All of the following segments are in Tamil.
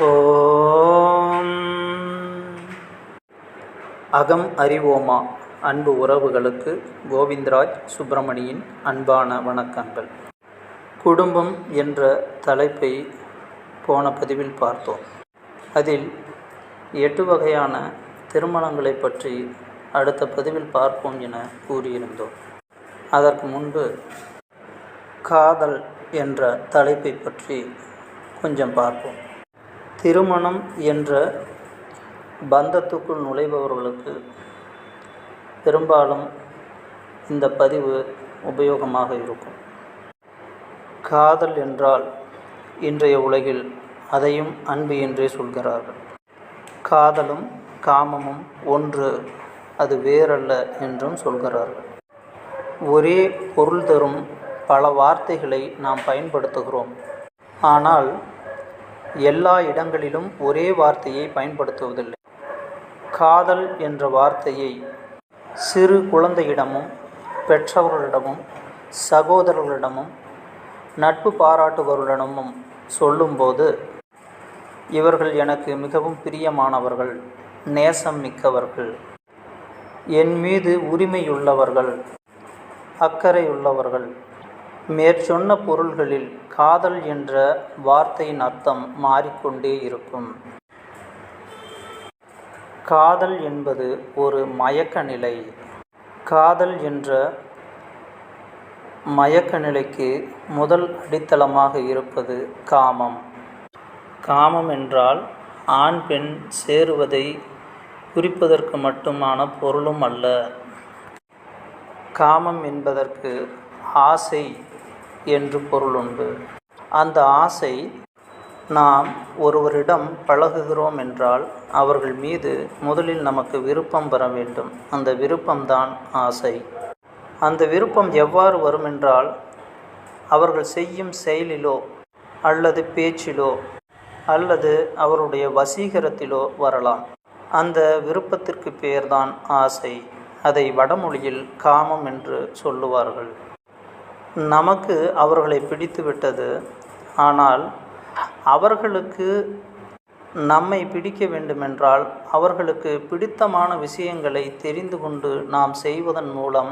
ஓம் அகம் அறிவோமா. அன்பு உறவுகளுக்கு கோவிந்தராஜ் சுப்பிரமணியின் அன்பான வணக்கங்கள். குடும்பம் என்ற தலைப்பை போன பதிவில் பார்த்தோம். அதில் 8 வகையான திருமணங்களை பற்றி அடுத்த பதிவில் பார்ப்போம் என கூறியிருந்தோம். அதற்கு முன்பு காதல் என்ற தலைப்பை பற்றி கொஞ்சம் பார்ப்போம். திருமணம் என்ற பந்தத்துக்குள் நுழைபவர்களுக்கு பெரும்பாலும் இந்த பதிவு உபயோகமாக இருக்கும். காதல் என்றால் இன்றைய உலகில் அதையும் அன்பு என்றே சொல்கிறார்கள். காதலும் காமமும் ஒன்று, அது வேறல்ல என்றும் சொல்கிறார்கள். ஒரே பொருள் தரும் பல வார்த்தைகளை நாம் பயன்படுத்துகிறோம். ஆனால் எல்லா இடங்களிலும் ஒரே வார்த்தையை பயன்படுத்துவதில்லை. காதல் என்ற வார்த்தையை சிறு குழந்தையிடமும் பெற்றவர்களிடமும் சகோதரர்களிடமும் நட்பு பாராட்டுபவர்களிடமும் சொல்லும்போது, இவர்கள் எனக்கு மிகவும் பிரியமானவர்கள், நேசம் மிக்கவர்கள், என் மீது உரிமையுள்ளவர்கள், அக்கறையுள்ளவர்கள், மேற்சொன்ன பொருள்களில் காதல் என்ற வார்த்தையின் அர்த்தம் மாறிக்கொண்டே இருக்கும். காதல் என்பது ஒரு மயக்க நிலை. காதல் என்ற மயக்க நிலைக்கு முதல் அடித்தளமாக இருப்பது காமம். காமம் என்றால் ஆண் பெண் சேருவதை குறிப்பதற்கு மட்டுமான பொருளும் அல்ல. காமம் என்பதற்கு ஆசை என்று பொருள் உண்டு. அந்த ஆசை, நாம் ஒருவரிடம் பழகுகிறோம் என்றால் அவர்கள் மீது முதலில் நமக்கு விருப்பம் வர வேண்டும். அந்த விருப்பம்தான் ஆசை. அந்த விருப்பம் எவ்வாறு வரும் என்றால், அவர்கள் செய்யும் செயலிலோ அல்லது பேச்சிலோ அல்லது அவருடைய வசீகரத்திலோ வரலாம். அந்த விருப்பத்திற்கு பெயர்தான் ஆசை. அதை வடமொழியில் காமம் என்று சொல்லுவார்கள். நமக்கு அவர்களை பிடித்து விட்டது, ஆனால் அவர்களுக்கு நம்மை பிடிக்க வேண்டுமென்றால் அவர்களுக்கு பிடித்தமான விஷயங்களை தெரிந்து கொண்டு நாம் செய்வதன் மூலம்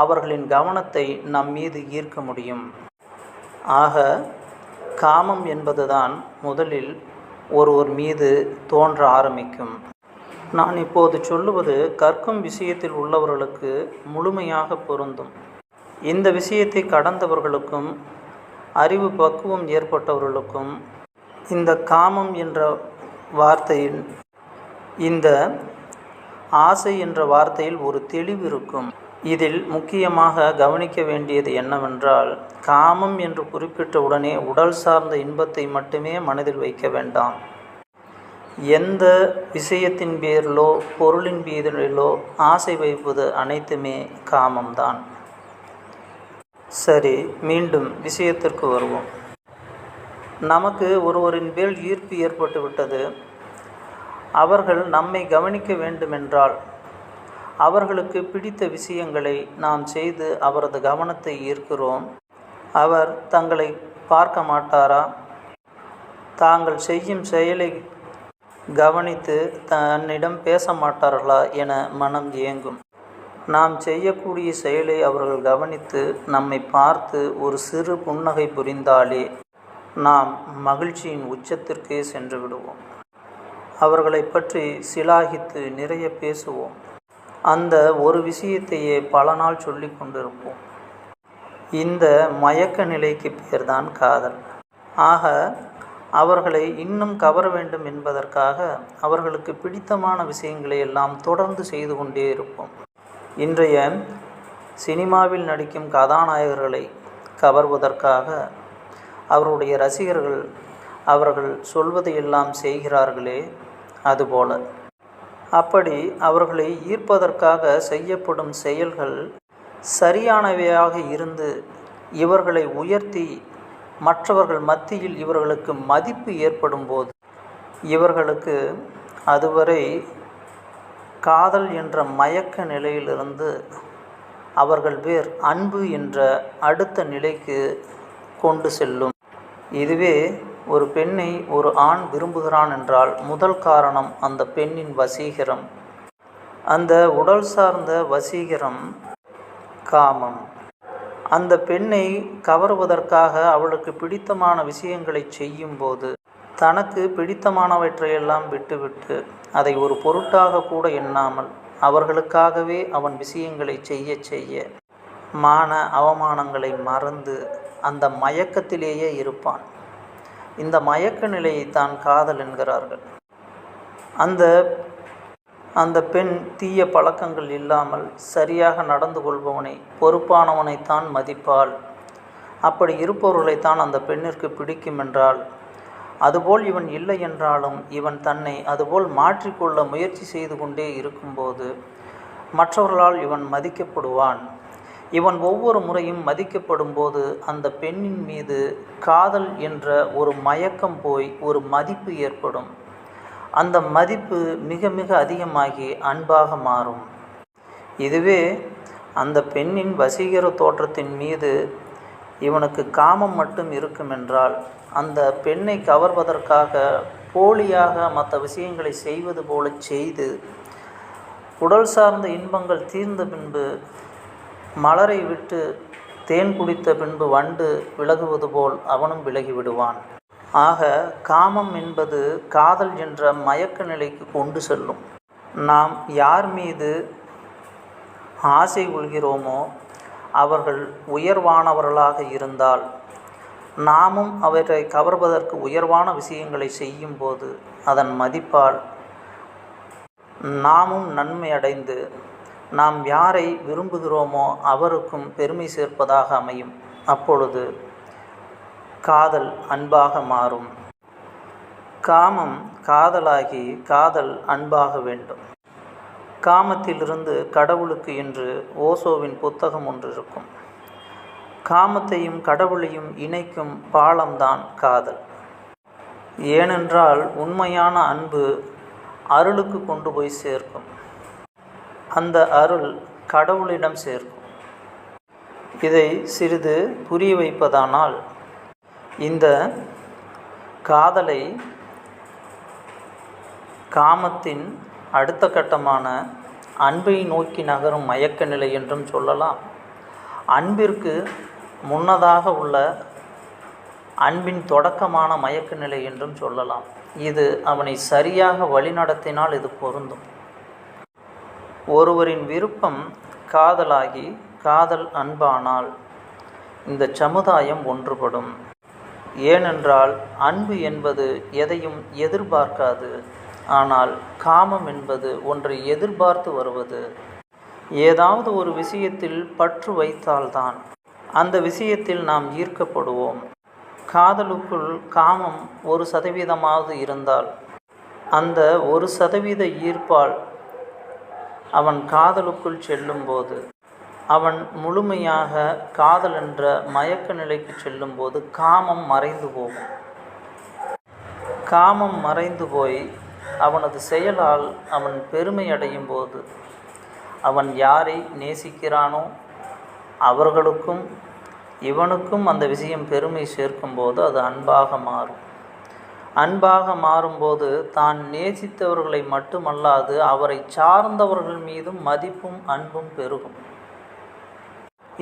அவர்களின் கவனத்தை நம் மீது ஈர்க்க முடியும். ஆக காமம் என்பதுதான் முதலில் ஒருவர் மீது தோன்ற ஆரம்பிக்கும். நான் இப்போது சொல்லுவது கற்கும் விஷயத்தில் உள்ளவர்களுக்கு முழுமையாக பொருந்தும். இந்த விஷயத்தை கடந்தவர்களுக்கும் அறிவு பக்குவம் ஏற்பட்டவர்களுக்கும் இந்த காமம் என்ற வார்த்தையில், இந்த ஆசை என்ற வார்த்தையில் ஒரு தெளிவு இருக்கும். இதில் முக்கியமாக கவனிக்க வேண்டியது என்னவென்றால், காமம் என்று குறிப்பிட்ட உடனே உடல் சார்ந்த இன்பத்தை மட்டுமே மனதில் வைக்க வேண்டாம். எந்த விஷயத்தின் பேரிலோ பொருளின் பேரிலோ ஆசை வைப்பது அனைத்துமே காமம்தான். சரி, மீண்டும் விஷயத்திற்கு வருவோம். நமக்கு ஒருவரின் மேல் ஈர்ப்பு ஏற்பட்டு விட்டது. அவர்கள் நம்மை கவனிக்க வேண்டுமென்றால் அவர்களுக்கு பிடித்த விஷயங்களை நாம் செய்து அவரது கவனத்தை ஈர்க்கிறோம். அவர் தங்களை பார்க்க மாட்டாரா? தாங்கள் செய்யும் செயலை கவனித்து தன்னிடம் பேச மாட்டார்களா என மனம் ஏங்கும். நாம் செய்யக்கூடிய செயலை அவர்கள் கவனித்து நம்மை பார்த்து ஒரு சிறு புன்னகை புரிந்தாலே நாம் மகிழ்ச்சியின் உச்சத்திற்கே சென்று விடுவோம். அவர்களை பற்றி சிலாகித்து நிறைய பேசுவோம். அந்த ஒரு விஷயத்தையே பல நாள் சொல்லி கொண்டிருப்போம். இந்த மயக்க நிலைக்கு பேர்தான் காதல். ஆக அவர்களை இன்னும் கவர வேண்டும் என்பதற்காக அவர்களுக்கு பிடித்தமான விஷயங்களை எல்லாம் தொடர்ந்து செய்து கொண்டே இருப்போம். இன்றைய சினிமாவில் நடிக்கும் கதாநாயகர்களை கவர்வதற்காக அவருடைய ரசிகர்கள் அவர்கள் சொல்வதையெல்லாம் செய்கிறார்களே, அதுபோல அப்படி அவர்களை ஈர்ப்பதற்காக செய்யப்படும் செயல்கள் சரியானவையாக இருந்து இவர்களை உயர்த்தி மற்றவர்கள் மத்தியில் இவர்களுக்கு மதிப்பு ஏற்படும் போது, இவர்களுக்கு அதுவரை காதல் என்ற மயக்க நிலையிலிருந்து அவர்கள் பேர் அன்பு என்ற அடுத்த நிலைக்கு கொண்டு செல்லும். இதுவே ஒரு பெண்ணை ஒரு ஆண் விரும்புகிறான் என்றால் முதல் காரணம் அந்த பெண்ணின் வசீகரம். அந்த உடல் சார்ந்த வசீகரம் காமம். அந்த பெண்ணை கவருவதற்காக அவளுக்கு பிடித்தமான விஷயங்களை செய்யும்போது தனக்கு பிடித்தமானவற்றையெல்லாம் விட்டுவிட்டு அதை ஒரு பொருட்டாக கூட எண்ணாமல் அவர்களுக்காகவே அவன் விஷயங்களை செய்ய செய்ய மான அவமானங்களை மறந்து அந்த மயக்கத்திலேயே இருப்பான். இந்த மயக்க நிலையை தான் காதல் என்கிறார்கள். அந்த பெண் தீய பழக்கங்கள் இல்லாமல் சரியாக நடந்து கொள்பவனை, பொறுப்பானவனைத்தான் மதிப்பாள். அப்படி இருப்பவர்களைத்தான் அந்த பெண்ணிற்கு பிடிக்கும் என்றால், அதுபோல் இவன் இல்லை என்றாலும் இவன் தன்னை அதுபோல் மாற்றிக்கொள்ள முயற்சி செய்து கொண்டே இருக்கும்போது மற்றவர்களால் இவன் மதிக்கப்படுவான். இவன் ஒவ்வொரு முறையும் மதிக்கப்படும் போது அந்த பெண்ணின் மீது காதல் என்ற ஒரு மயக்கம் போய் ஒரு மதிப்பு ஏற்படும். அந்த மதிப்பு மிக மிக அதிகமாகி அன்பாக மாறும். இதுவே அந்த பெண்ணின் வசீகர தோற்றத்தின் மீது இவனுக்கு காமம் மட்டும் இருக்கும் என்றால், அந்த பெண்ணை கவர்வதற்காக போலியாக மற்ற விஷயங்களை செய்வது போல செய்து உடல் சார்ந்த இன்பங்கள் தீர்ந்த பின்பு மலரை விட்டு தேன் குடித்த பின்பு வண்டு விலகுவது போல் அவனும் விலகிவிடுவான். ஆக காமம் என்பது காதல் என்ற மயக்க நிலைக்கு கொண்டு செல்லும். நாம் யார் மீது ஆசை கொள்கிறோமோ அவர்கள் உயர்வானவர்களாக இருந்தால் நாமும் அவரை கவர்வதற்கு உயர்வான விஷயங்களை செய்யும்போது அதன் மதிப்பால் நாமும் நன்மை அடைந்து நாம் யாரை விரும்புகிறோமோ அவருக்கும் பெருமை சேர்ப்பதாக அமையும். அப்பொழுது காதல் அன்பாக மாறும். காமம் காதலாகி காதல் அன்பாக வேண்டும். காமத்திலிருந்து கடவுளுக்கு என்று ஓசோவின் புத்தகம் ஒன்று இருக்கும். காமத்தையும் கடவுளையும் இணைக்கும் பாலம்தான் காதல். ஏனென்றால் உண்மையான அன்பு அருளுக்கு கொண்டு போய் சேர்க்கும். அந்த அருள் கடவுளிடம் சேர்க்கும். இதை சிறிது புரிய வைப்பதானால், இந்த காதலை காமத்தின் அடுத்த கட்டமான அன்பை நோக்கி நகரும் மயக்க நிலை என்றும் சொல்லலாம். அன்பிற்கு முன்னதாக உள்ள அன்பின் தொடக்கமான மயக்க நிலை என்றும் சொல்லலாம். இது அவனை சரியாக வழிநடத்தினால் இது பொருந்தும். ஒருவரின் விருப்பம் காதலாகி காதல் அன்பானால் இந்த சமுதாயம் ஒன்றுபடும். ஏனென்றால் அன்பு என்பது எதையும் எதிர்பார்க்காது. ஆனால் காமம் என்பது ஒன்றை எதிர்பார்த்து வருவது. ஏதாவது ஒரு விஷயத்தில் பற்று வைத்தால்தான் அந்த விஷயத்தில் நாம் ஈர்க்கப்படுவோம். காதலுக்குள் காமம் 1% இருந்தால் அந்த 1% ஈர்ப்பால் அவன் காதலுக்குள் செல்லும்போது, அவன் முழுமையாக காதல் என்ற மயக்க நிலைக்கு செல்லும்போது காமம் மறைந்து போகும். காமம் மறைந்து போய் அவனது செயலால் அவன் பெருமை அடையும் போது, அவன் யாரை நேசிக்கிறானோ அவர்களுக்கும் இவனுக்கும் அந்த விஷயம் பெருமை சேர்க்கும்போது அது அன்பாக மாறும். அன்பாக மாறும்போது தான் நேசித்தவர்களை மட்டுமல்லாது அவரை சார்ந்தவர்கள் மீதும் மதிப்பும் அன்பும் பெருகும்.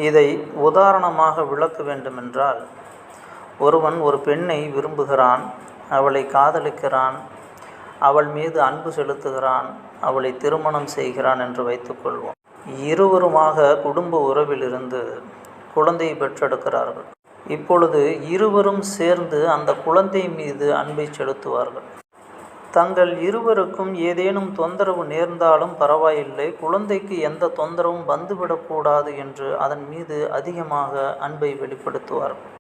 இதை உதாரணமாக விளக்க வேண்டுமென்றால், ஒருவன் ஒரு பெண்ணை விரும்புகிறான், அவளை காதலிக்கிறான், அவள் மீது அன்பு செலுத்துகிறான், அவளை திருமணம் செய்கிறான் என்று வைத்துக்கொள்வோம். இருவருமாக குடும்ப உறவிலிருந்து குழந்தையை பெற்றெடுக்கிறார்கள். இப்பொழுது இருவரும் சேர்ந்து அந்த குழந்தை மீது அன்பை செலுத்துவார்கள். தங்கள் இருவருக்கும் ஏதேனும் தொந்தரவு நேர்ந்தாலும் பரவாயில்லை, குழந்தைக்கு எந்த தொந்தரவும் வந்துவிடக்கூடாது என்று அதன் மீது அதிகமாக அன்பை வெளிப்படுத்துவார்கள்.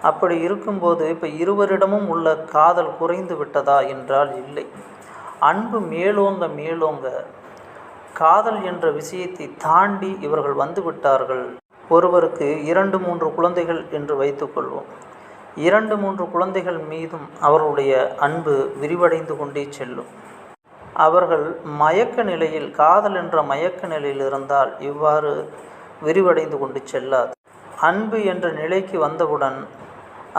அப்படி இருக்கும்போது இப்போ இருவரிடமும் உள்ள காதல் குறைந்து விட்டதா என்றால் இல்லை. அன்பு மேலோங்க மேலோங்க காதல் என்ற விஷயத்தை தாண்டி இவர்கள் வந்து விட்டார்கள். ஒருவருக்கு 2-3 குழந்தைகள் என்று வைத்துக்கொள்வோம். 2-3 குழந்தைகள் மீதும் அவர்களுடைய அன்பு விரிவடைந்து கொண்டே செல்லும். அவர்கள் மயக்க நிலையில், காதல் என்ற மயக்க நிலையில் இருந்தால் இவ்வாறு விரிவடைந்து கொண்டு செல்லாது. அன்பு என்ற நிலைக்கு வந்தவுடன்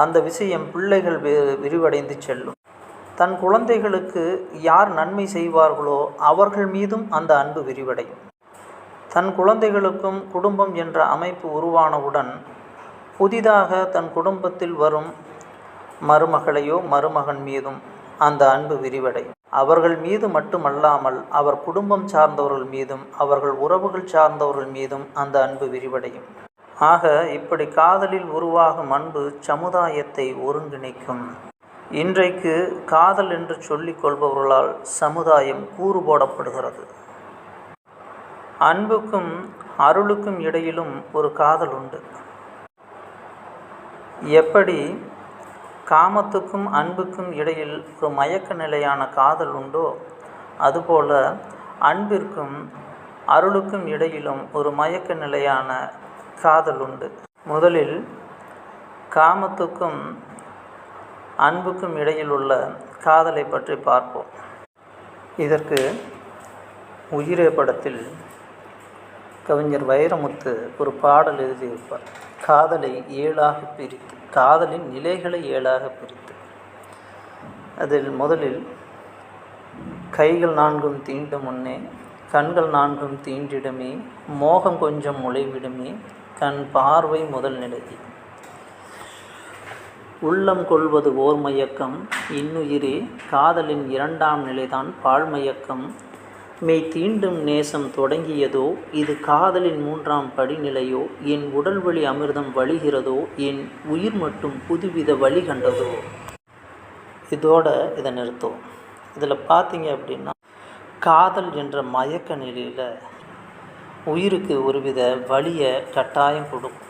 அந்த விஷயம் பிள்ளைகள் விரிவடைந்து செல்லும். தன் குழந்தைகளுக்கு யார் நன்மை செய்வார்களோ அவர்கள் மீதும் அந்த அன்பு விரிவடையும். தன் குழந்தைகளுக்கும் குடும்பம் என்ற அமைப்பு உருவானவுடன் புதிதாக தன் குடும்பத்தில் வரும் மருமகளையோ மருமகன் மீதும் அந்த அன்பு விரிவடையும். அவர்கள் மீது மட்டுமல்லாமல் அவர் குடும்பம் சார்ந்தவர்கள் மீதும் அவர்கள் உறவுகள் சார்ந்தவர்கள் மீதும் அந்த அன்பு விரிவடையும். ஆக இப்படி காதலில் உருவாகும் அன்பு சமுதாயத்தை ஒருங்கிணைக்கும். இன்றைக்கு காதல் என்று சொல்லிக் கொள்பவர்களால் சமுதாயம் கூறு போடப்படுகிறது. அன்புக்கும் அருளுக்கும் இடையிலும் ஒரு காதல் உண்டு. எப்படி காமத்துக்கும் அன்புக்கும் இடையில் ஒரு மயக்க நிலையான காதல் உண்டோ, அதுபோல அன்பிற்கும் அருளுக்கும் இடையிலும் ஒரு மயக்க நிலையான காதல் உண்டு. முதலில் காமத்துக்கும் அன்புக்கும் இடையில் உள்ள காதலை பற்றி பார்ப்போம். இதற்கு உயிரே படத்தில் கவிஞர் வைரமுத்து ஒரு பாடல் எழுதியிருப்பார். காதலை 7ஆக பிரித்து, காதலின் நிலைகளை 7ஆக பிரித்து, அதில் முதலில் கைகள் 4 தீண்டும் முன்னே கண்கள் 4 தீண்டிடுமே, மோகம் கொஞ்சம் முளைவிடுமே, கண் பார்வை முதல் நிலை, உள்ளம் கொள்வது ஓர் மயக்கம், இன்னுயிரே காதலின் 2ஆம் நிலைதான் பாழ்மயக்கம், மெய் தீண்டும் நேசம் தொடங்கியதோ இது காதலின் 3ஆம் படிநிலையோ, என் உடல் வழி அமிர்தம் வழிகிறதோ, என் உயிர் மட்டும் புதுவித வழி கண்டதோ. இதோட இதை நிறுத்தும். இதில் பார்த்தீங்க அப்படின்னா, காதல் என்ற மயக்க நிலையில் உயிருக்கு ஒருவித வலியை கட்டாயம் கொடுக்கும்.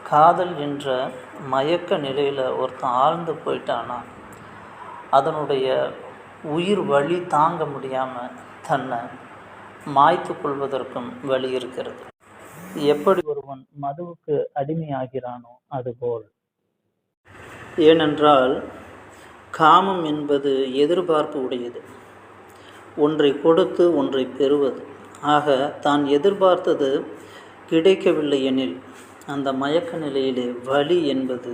காதல் என்ற மயக்க நிலையில் ஒருத்தன் ஆழ்ந்து போயிட்டானா அதனுடைய உயிர் வலி தாங்க முடியாமல் தன்னை மாய்த்து கொள்வதற்கும் வழி இருக்கிறது. எப்படி ஒருவன் மதுவுக்கு அடிமையாகிறானோ அதுபோல். ஏனென்றால் காமம் என்பது எதிர்பார்ப்பு உடையது, ஒன்றை கொடுத்து ஒன்றை பெறுவது. ஆக தான் எதிர்பார்த்தது கிடைக்கவில்லை எனில் அந்த மயக்க நிலையிலே வலி என்பது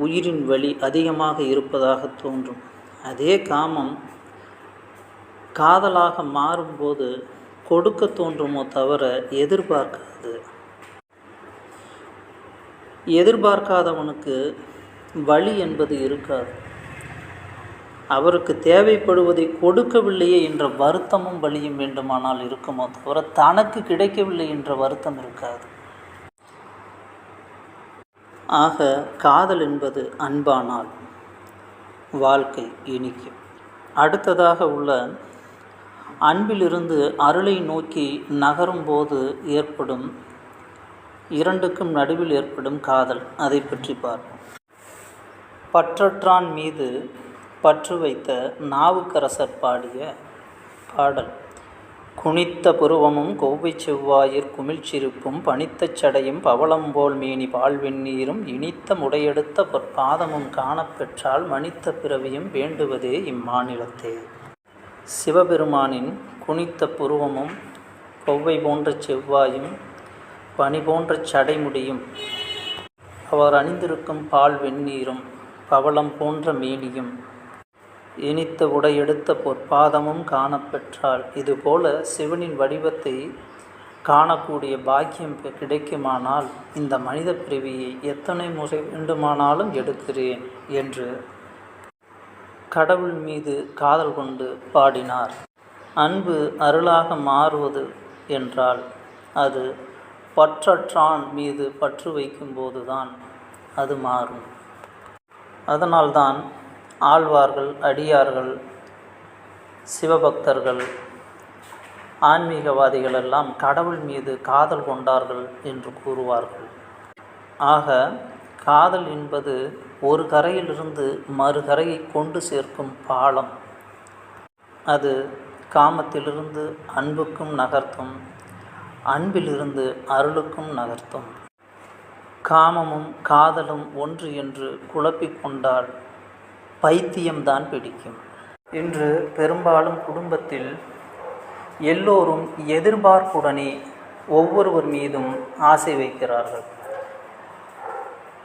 உயிரின் வலி அதிகமாக இருப்பதாக தோன்றும். அதே காமம் காதலாக மாறும்போது கொடுக்க தோன்றுமோ தவிர எதிர்பார்க்காது. எதிர்பார்க்காதவனுக்கு வலி என்பது இருக்காது. அவருக்கு தேவைப்படுவதை கொடுக்கவில்லையே என்ற வருத்தமும் வலியும் வேண்டுமானால் இருக்குமோ தவிர தனக்கு கிடைக்கவில்லை என்ற வருத்தம் இருக்காது. ஆக காதல் என்பது அன்பானால் வாழ்க்கை இனிக்கும். அடுத்ததாக உள்ள அன்பிலிருந்து அருளை நோக்கி நகரும்போது ஏற்படும் இரண்டுக்கும் நடுவில் ஏற்படும் காதல், அதை பற்றி பார்ப்போம். பற்றற்றான் மீது பற்று வைத்த நாவுக்கரசர் பாடிய பாடல். குனித்த புருவமும் கோவை செவ்வாயிற் குமிழ்ச்சிருப்பும் பனித்த சடையும் பவளம்போல் மேனி பால்வெந்நீரும் இனித்த முடையெடுத்த பொற்பாதமும் காணப்பெற்றால் மனித்த பிறவியும் வேண்டுவதே இம்மாநிலத்தே. சிவபெருமானின் குனித்த புருவமும் கொவ்வை போன்ற செவ்வாயும் பனி போன்ற சடைமுடியும் அவர் அணிந்திருக்கும் பால் வெந்நீரும் பவளம் போன்ற மேனியும் இனித்த உடையெடுத்த பொற்பாதமும் காணப்பெற்றால், இதுபோல சிவனின் வடிவத்தை காணக்கூடிய பாக்கியம் கிடைக்குமானால் இந்த மனித பிறவியை எத்தனை முறை வேண்டுமானாலும் எடுக்கிறேன் என்று கடவுள் மீது காதல் கொண்டு பாடினார். அன்பு அருளாக மாறுவது என்றால் அது பற்றற்றான் மீது பற்று வைக்கும்போதுதான் அது மாறும். அதனால்தான் ஆழ்வார்கள், அடியார்கள், சிவபக்தர்கள், ஆன்மீகவாதிகள் எல்லாம் கடவுள் மீது காதல் கொண்டார்கள் என்று கூறுவார்கள். ஆக காதல் என்பது ஒரு கரையிலிருந்து மறுகரையை கொண்டு சேர்க்கும் பாலம். அது காமத்திலிருந்து அன்புக்கும் நகர்த்தும், அன்பிலிருந்து அருளுக்கும் நகர்த்தும். காமமும் காதலும் ஒன்று என்று குழப்பிக்கொண்டால் பைத்தியம்தான் பிடிக்கும். இன்று பெரும்பாலும் குடும்பத்தில் எல்லோரும் எதிர்பார்ப்புடனே ஒவ்வொருவர் மீதும் ஆசை வைக்கிறார்கள்.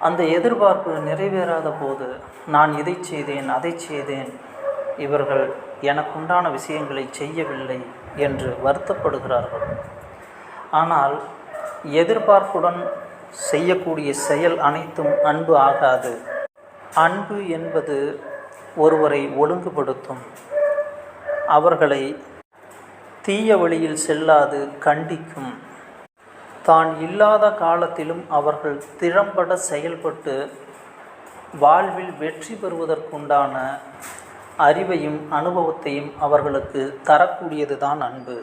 அந்த எதிர்பார்ப்பு நிறைவேறாத போது நான் இதை செய்தேன், அதை செய்தேன், இவர்கள் எனக்குண்டான விஷயங்களை செய்யவில்லை என்று வருத்தப்படுகிறார்கள். ஆனால் எதிர்பார்ப்புடன் செய்யக்கூடிய செயல் அனைத்தும் அன்பு ஆகாது. அன்பு என்பது ஒருவரை ஒழுங்குபடுத்தும், அவர்களை தீய வழியில் செல்லாது கண்டிக்கும். தான் இல்லாத காலத்திலும் அவர்கள் திறம்பட செயல்பட்டு வாழ்வில் வெற்றி பெறுவதற்குண்டான அறிவையும் அனுபவத்தையும் அவர்களுக்கு தரக்கூடியது தான் அன்பு.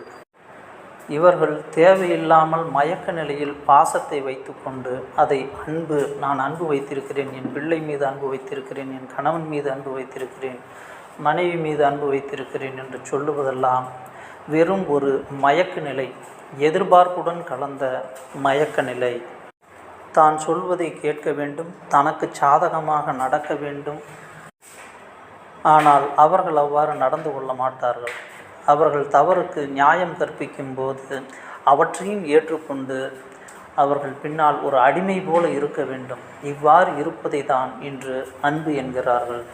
இவர்கள் தேவையில்லாமல் மயக்க நிலையில் பாசத்தை வைத்து கொண்டு அதை அன்பு, நான் அன்பு வைத்திருக்கிறேன், என் பிள்ளை மீது அன்பு வைத்திருக்கிறேன், என் கணவன் மீது அன்பு வைத்திருக்கிறேன், மனைவி மீது அன்பு வைத்திருக்கிறேன் என்று சொல்லுவதெல்லாம் வெறும் ஒரு மயக்க நிலை, எதிர்பார்ப்புடன் கலந்த மயக்க நிலை. தான் சொல்வதை கேட்க வேண்டும், தனக்கு சாதகமாக நடக்க வேண்டும். ஆனால் அவர்கள் அவ்வாறு நடந்து கொள்ள மாட்டார்கள். அவர்கள் தவறுக்கு நியாயம் கற்பிக்கும் போது அவற்றையும் ஏற்றுக்கொண்டு அவர்கள் பின்னால் ஒரு அடிமை போல இருக்க வேண்டும். இவ்வாறு இருப்பதை தான் இன்று அன்பு என்கிறார்கள்.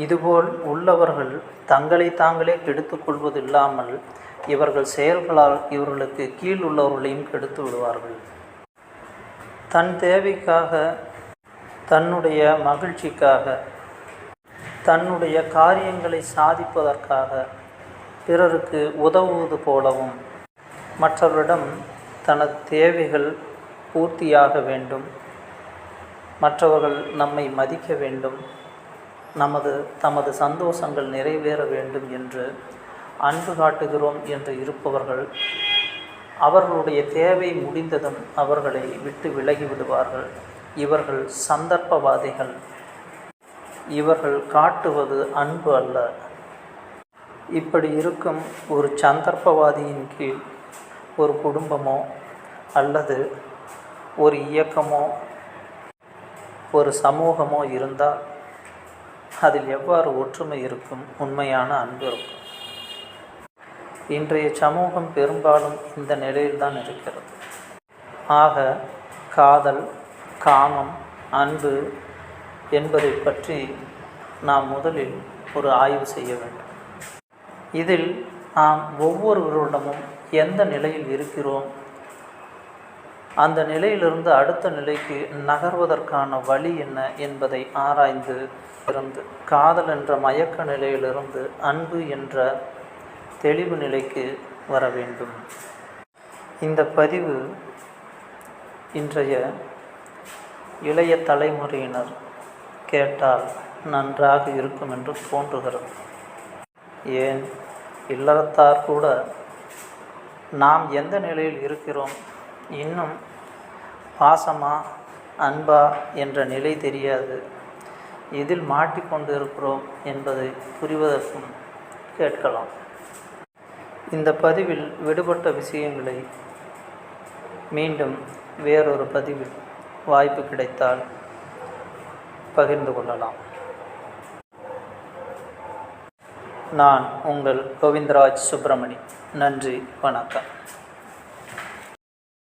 இதுபோல் உள்ளவர்கள் தங்களை தாங்களே கெடுத்து கொள்வது இல்லாமல் இவர்கள் செயல்களால் இவர்களுக்கு கீழ் உள்ளவர்களையும் கெடுத்து விடுவார்கள். தன் தேவைக்காக, தன்னுடைய மகிழ்ச்சிக்காக, தன்னுடைய காரியங்களை சாதிப்பதற்காக பிறருக்கு உதவுவது போலவும், மற்றவரிடம் தனது தேவைகள் பூர்த்தியாக வேண்டும், மற்றவர்கள் நம்மை மதிக்க வேண்டும், தமது சந்தோஷங்கள் நிறைவேற வேண்டும் என்று அன்பு காட்டுகிறோம் என்று இருப்பவர்கள் அவர்களுடைய தேவை முடிந்ததும் அவர்களை விட்டு விலகி விடுவார்கள். இவர்கள் சந்தர்ப்பவாதிகள். இவர்கள் காட்டுவது அன்பு அல்ல. இப்படி இருக்கும் ஒரு சந்தர்ப்பவாதியின் கீழ் ஒரு குடும்பமோ அல்லது ஒரு இயக்கமோ ஒரு சமூகமோ இருந்தால் அதில் எவ்வாறு ஒற்றுமை இருக்கும், உண்மையான அன்பு இருக்கும்? இன்றைய சமூகம் பெரும்பாலும் இந்த நிலையில்தான் இருக்கிறது. ஆக காதல், காமம், அன்பு என்பதை பற்றி நாம் முதலில் ஒரு ஆய்வு செய்ய வேண்டும். இதில் நாம் ஒவ்வொருவரிடமும் எந்த நிலையில் இருக்கிறோம், அந்த நிலையிலிருந்து அடுத்த நிலைக்கு நகர்வதற்கான வழி என்ன என்பதை ஆராய்ந்து இருந்து காதல் என்ற மயக்க நிலையிலிருந்து அன்பு என்ற தெளிவு நிலைக்கு வர வேண்டும். இந்த பதிவு இன்றைய இளைய தலைமுறையினர் கேட்டால் நன்றாக இருக்கும் என்று தோன்றுகிறது. ஏன், இல்லறத்தார் கூட நாம் எந்த நிலையில் இருக்கிறோம், இன்னும் பாசமா அன்பா என்ற நிலை தெரியாது, இதில் மாட்டிக்கொண்டு இருக்கிறோம் என்பதை புரிவதற்கும் கேட்கலாம். இந்த பதிவில் விடுபட்ட விஷயங்களை மீண்டும் வேறொரு பதிவில் வாய்ப்பு கிடைத்தால் பகிர்ந்து கொள்ளலாம். நான் உங்கள் கோவிந்தராஜ் சுப்பிரமணி. நன்றி, வணக்கம்.